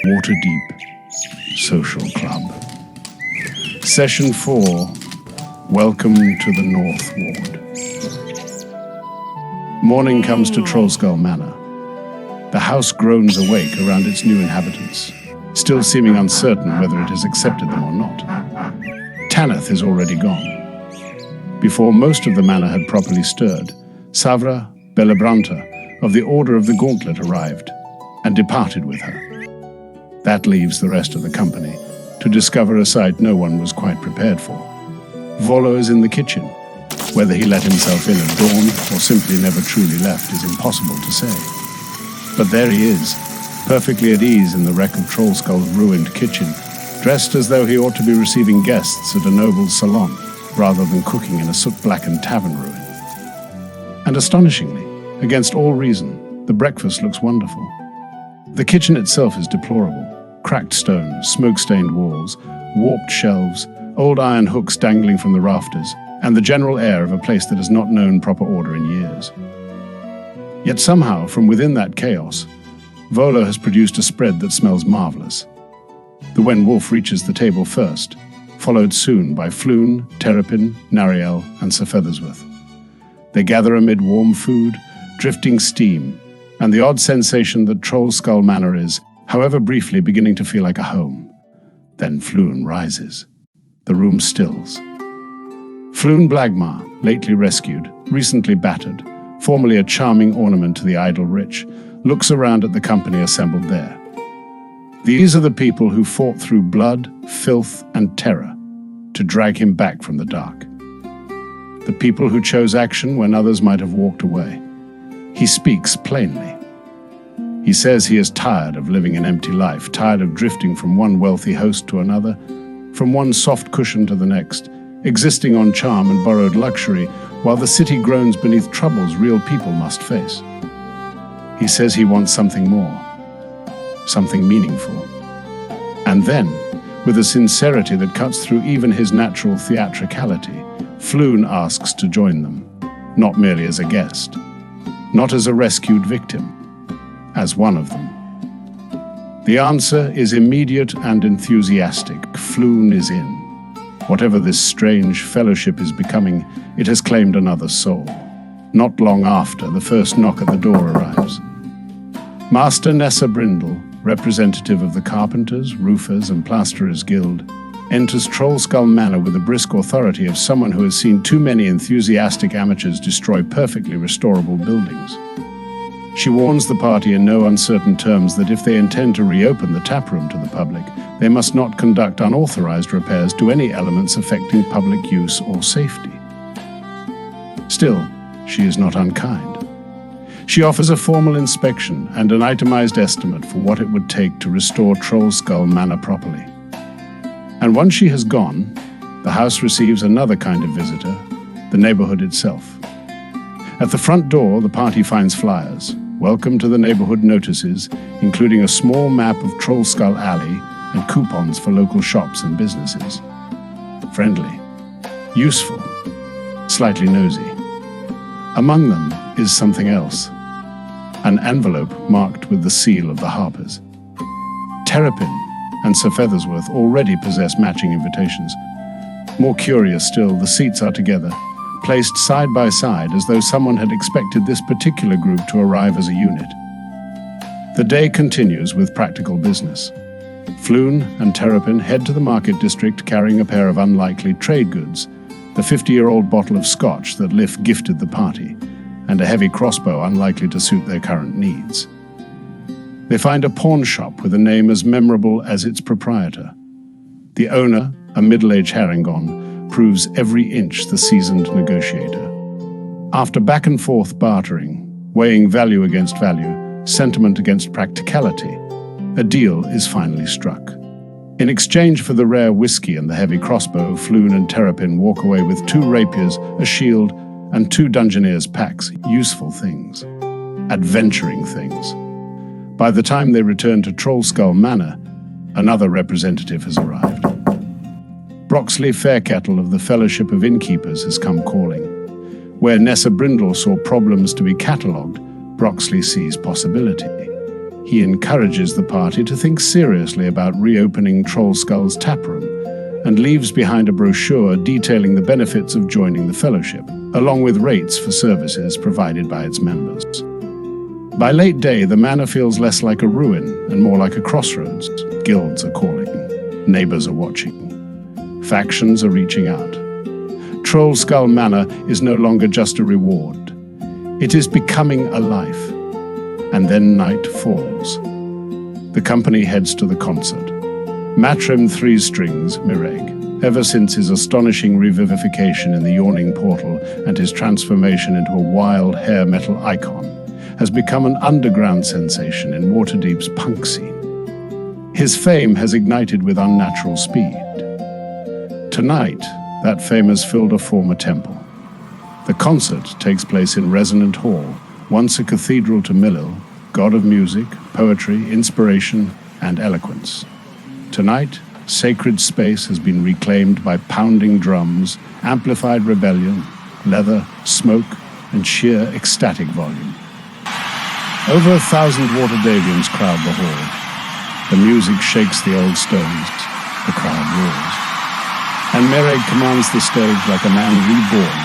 Waterdeep Social Club. Session 4. Welcome to the North Ward. Morning comes to Trollskull Manor. The house groans awake around its new inhabitants, still seeming uncertain whether it has accepted them or not. Tanith is already gone. Before most of the manor had properly stirred, Savra Bellebranta of the Order of the Gauntlet arrived and departed with her. That leaves the rest of the company to discover a sight no one was quite prepared for. Volo is in the kitchen. Whether he let himself in at dawn or simply never truly left is impossible to say. But there he is, perfectly at ease in the wreck of Trollskull's ruined kitchen, dressed as though he ought to be receiving guests at a noble salon, rather than cooking in a soot-blackened tavern ruin. And astonishingly, against all reason, the breakfast looks wonderful. The kitchen itself is deplorable. Cracked stone, smoke-stained walls, warped shelves, old iron hooks dangling from the rafters, and the general air of a place that has not known proper order in years. Yet somehow, from within that chaos, Volo has produced a spread that smells marvelous. The Wen Wolf reaches the table first, followed soon by Floon, Terrapin, Nariel, and Sir Feathersworth. They gather amid warm food, drifting steam, and the odd sensation that Trollskull Manor is, however briefly, beginning to feel like a home. Then Floon rises. The room stills. Floon Blagmar, lately rescued, recently battered, formerly a charming ornament to the idle rich, looks around at the company assembled there. These are the people who fought through blood, filth, and terror to drag him back from the dark. The people who chose action when others might have walked away. He speaks plainly. He says he is tired of living an empty life, tired of drifting from one wealthy host to another, from one soft cushion to the next, existing on charm and borrowed luxury, while the city groans beneath troubles real people must face. He says he wants something more, something meaningful. And then, with a sincerity that cuts through even his natural theatricality, Floon asks to join them, not merely as a guest, not as a rescued victim, as one of them. The answer is immediate and enthusiastic. Floon is in. Whatever this strange fellowship is becoming, it has claimed another soul. Not long after, the first knock at the door arrives. Master Nessa Brindle, representative of the Carpenters, Roofers, and Plasterers Guild, enters Trollskull Manor with the brisk authority of someone who has seen too many enthusiastic amateurs destroy perfectly restorable buildings. She warns the party in no uncertain terms that if they intend to reopen the taproom to the public, they must not conduct unauthorized repairs to any elements affecting public use or safety. Still, she is not unkind. She offers a formal inspection and an itemized estimate for what it would take to restore Trollskull Manor properly. And once she has gone, the house receives another kind of visitor, the neighborhood itself. At the front door, the party finds flyers. Welcome to the neighborhood notices, including a small map of Trollskull Alley and coupons for local shops and businesses. Friendly, useful, slightly nosy. Among them is something else. An envelope marked with the seal of the Harpers. Terrapin and Sir Feathersworth already possess matching invitations. More curious still, the seats are together, placed side by side as though someone had expected this particular group to arrive as a unit. The day continues with practical business. Floon and Terrapin head to the market district carrying a pair of unlikely trade goods, the 50-year-old bottle of scotch that Liff gifted the party, and a heavy crossbow unlikely to suit their current needs. They find a pawn shop with a name as memorable as its proprietor. The owner, a middle-aged Harangon, proves every inch the seasoned negotiator. After back-and-forth bartering, weighing value against value, sentiment against practicality, a deal is finally struck. In exchange for the rare whiskey and the heavy crossbow, Floon and Terrapin walk away with 2 rapiers, a shield, and 2 Dungeoneer's packs, useful things, adventuring things. By the time they return to Trollskull Manor, another representative has arrived. Broxley Fairkettle of the Fellowship of Innkeepers has come calling. Where Nessa Brindle saw problems to be catalogued, Broxley sees possibility. He encourages the party to think seriously about reopening Trollskull's taproom and leaves behind a brochure detailing the benefits of joining the Fellowship, along with rates for services provided by its members. By late day, the manor feels less like a ruin and more like a crossroads. Guilds are calling. Neighbors are watching. Factions are reaching out. Trollskull Manor is no longer just a reward. It is becoming a life. And then night falls. The company heads to the concert. Mattrim Threestrings, Mereg, ever since his astonishing revivification in the yawning portal and his transformation into a wild hair metal icon, has become an underground sensation in Waterdeep's punk scene. His fame has ignited with unnatural speed. Tonight, that fame has filled a former temple. The concert takes place in Resonant Hall, once a cathedral to Millil, god of music, poetry, inspiration, and eloquence. Tonight, sacred space has been reclaimed by pounding drums, amplified rebellion, leather, smoke, and sheer ecstatic volume. Over 1,000 Waterdevians crowd the hall. The music shakes the old stones. The crowd roars. And Mereg commands the stage like a man reborn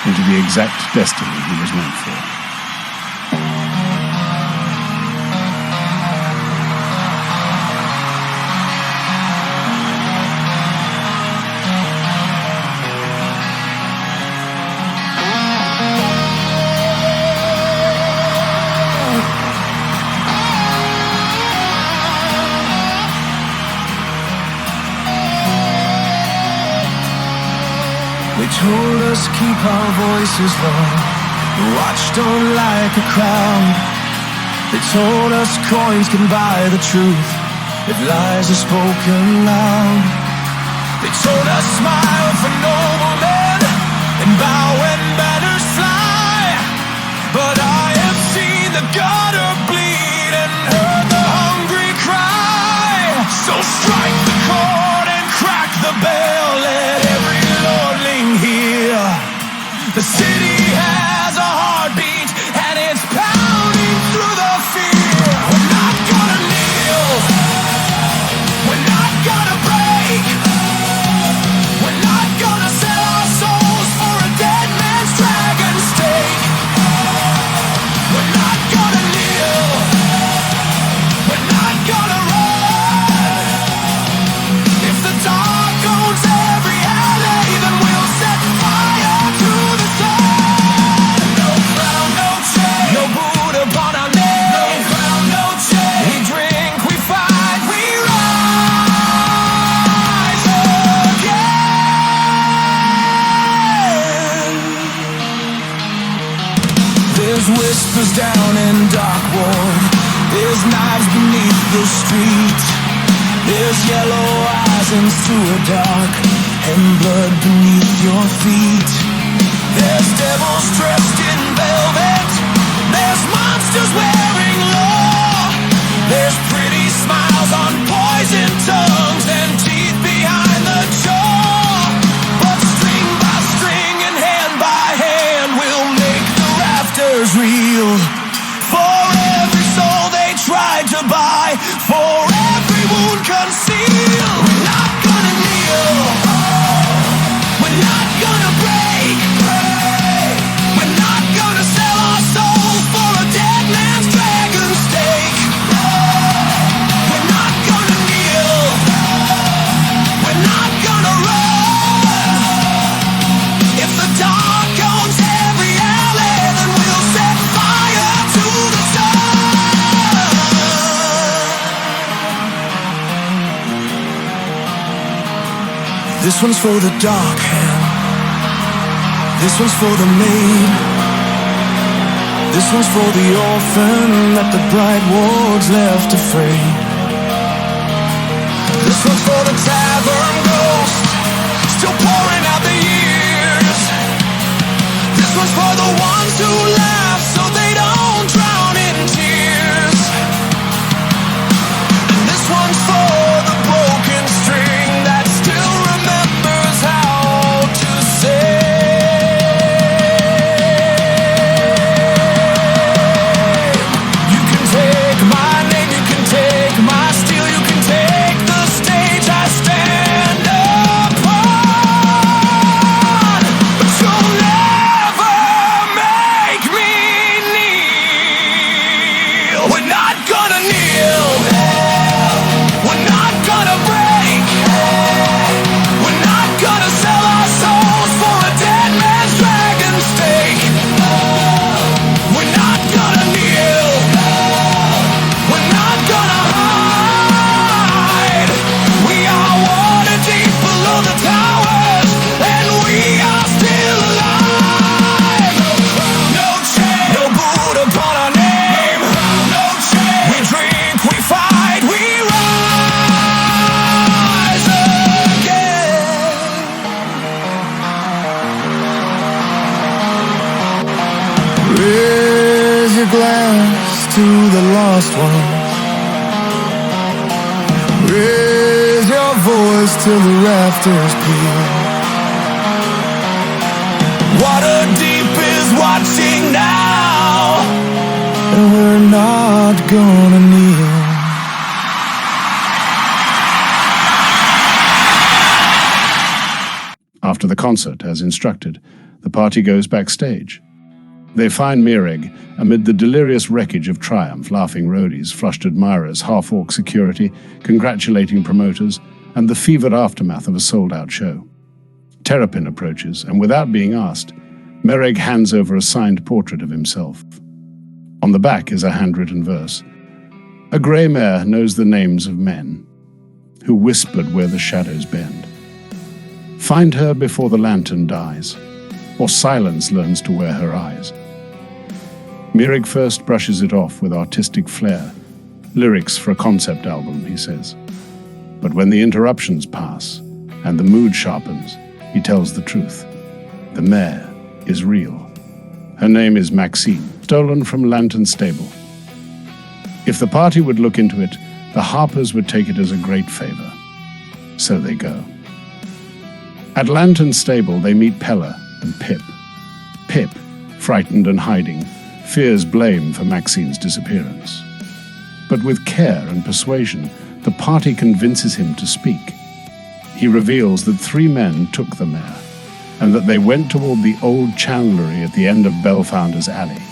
into the exact destiny he was meant for. They told us keep our voices low, watched on like a crowd. They told us coins can buy the truth if lies are spoken loud. They told us smile for noble men and bow when banners fly. But I have seen the gutter bleed and heard the hungry cry. So strike the chord and crack the bell, let every lordling hear. The city has a heartbeat and it's pounding through the fear. We're not gonna kneel, we're not gonna break, we're not gonna sell our souls for a dead man's dragon steak. We're not gonna kneel, we're not gonna run. If the dark owns every alley, then we'll set fire to the sun. No crown, no chain, no boot upon our name. No crown, no chain. We drink, we fight, we rise again. There's whispers down in Dark Ward. There's knives beneath the street. There's yellow eyes in sewer dark and blood beneath your feet. There's devils dressed in velvet. There's monsters wearing law. There's pretty smiles on poison tongues and teeth behind the jaw. But string by string and hand by hand, we'll make the rafters reel. For every soul they tried to buy, for every wound concealed. We're not gonna kneel, we're not gonna break, we're not gonna sell our souls for a dead man's dragon steak. We're not gonna kneel, we're not gonna run. If the dark owns every alley, then we'll set fire to the sun. This one's for the dark hand. This one's for the maid. This one's for the orphan that the bright wards left afraid. This one's for the tavern ghost, still pouring out the years. This one's for the ones who laugh so they don't drown in tears. And this one's for the broken string that still remembers how to say. You can take my name, lost ones. Raise your voice till the rafters peal. Waterdeep is watching now, and we're not gonna kneel. After the concert, as instructed, the party goes backstage. They find Mereg amid the delirious wreckage of triumph, laughing roadies, flushed admirers, half-orc security, congratulating promoters, and the fevered aftermath of a sold-out show. Terrapin approaches, and without being asked, Mereg hands over a signed portrait of himself. On the back is a handwritten verse. A grey mare knows the names of men, who whispered where the shadows bend. Find her before the lantern dies, or silence learns to wear her eyes. Mereg first brushes it off with artistic flair, lyrics for a concept album, he says. But when the interruptions pass and the mood sharpens, he tells the truth. The mare is real. Her name is Maxine, stolen from Lantern Stable. If the party would look into it, the Harpers would take it as a great favor. So they go. At Lantern Stable, they meet Pella and Pip. Pip, frightened and hiding, fears blame for Maxine's disappearance. But with care and persuasion, the party convinces him to speak. He reveals that 3 men took the mare, and that they went toward the old chandlery at the end of Bellfounder's Alley.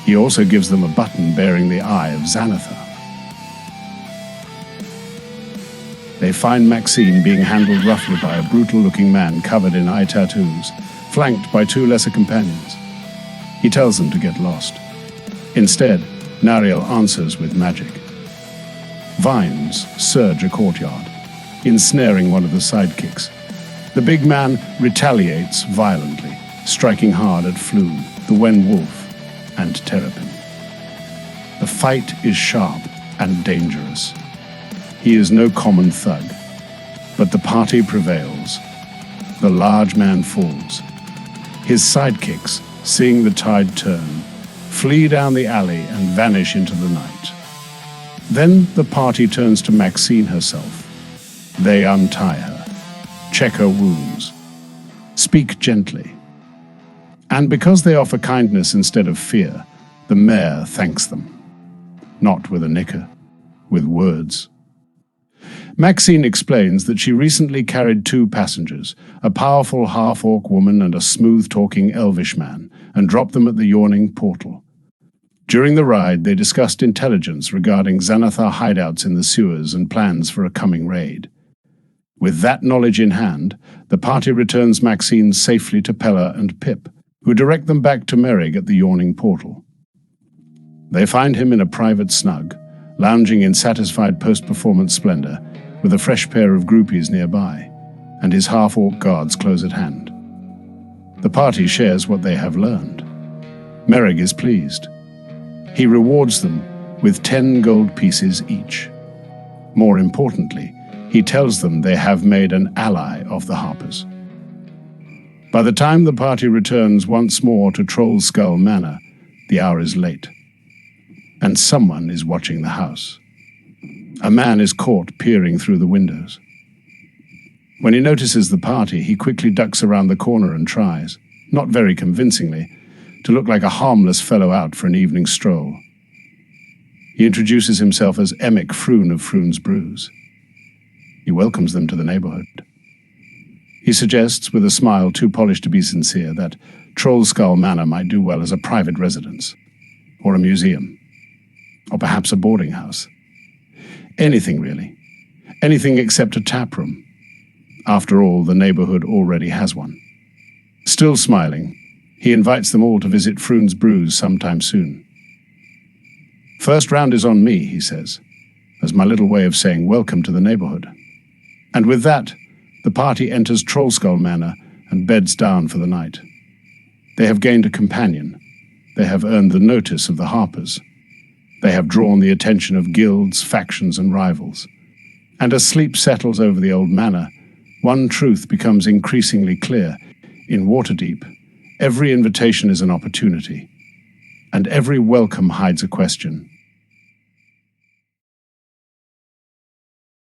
He also gives them a button bearing the eye of Xanathar. They find Maxine being handled roughly by a brutal-looking man covered in eye tattoos, flanked by 2 lesser companions. He tells them to get lost. Instead, Nariel answers with magic. Vines surge a courtyard, ensnaring one of the sidekicks. The big man retaliates violently, striking hard at Flume, the Wen Wolf, and Terrapin. The fight is sharp and dangerous. He is no common thug, but the party prevails. The large man falls. His sidekicks, seeing the tide turn, flee down the alley and vanish into the night. Then the party turns to Maxine herself. They untie her, check her wounds, speak gently. And because they offer kindness instead of fear, the mare thanks them. Not with a nicker, with words. Maxine explains that she recently carried 2 passengers, a powerful half-orc woman and a smooth-talking elvish man, and dropped them at the yawning portal. During the ride, they discussed intelligence regarding Xanathar hideouts in the sewers and plans for a coming raid. With that knowledge in hand, the party returns Maxine safely to Pella and Pip, who direct them back to Mereg at the yawning portal. They find him in a private snug, lounging in satisfied post-performance splendor, with a fresh pair of groupies nearby, and his half-orc guards close at hand. The party shares what they have learned. Mereg is pleased. He rewards them with 10 gold pieces each. More importantly, he tells them they have made an ally of the Harpers. By the time the party returns once more to Trollskull Manor, the hour is late, and someone is watching the house. A man is caught peering through the windows. When he notices the party, he quickly ducks around the corner and tries, not very convincingly, to look like a harmless fellow out for an evening stroll. He introduces himself as Emic Froon of Froon's Brews. He welcomes them to the neighborhood. He suggests, with a smile too polished to be sincere, that Trollskull Manor might do well as a private residence, or a museum, or perhaps a boarding house. Anything, really. Anything except a tap room. After all, the neighborhood already has one. Still smiling, he invites them all to visit Froon's Brews sometime soon. First round is on me, he says, as my little way of saying welcome to the neighborhood. And with that, the party enters Trollskull Manor and beds down for the night. They have gained a companion. They have earned the notice of the Harpers. They have drawn the attention of guilds, factions, and rivals. And as sleep settles over the old manor, one truth becomes increasingly clear. In Waterdeep, every invitation is an opportunity, and every welcome hides a question.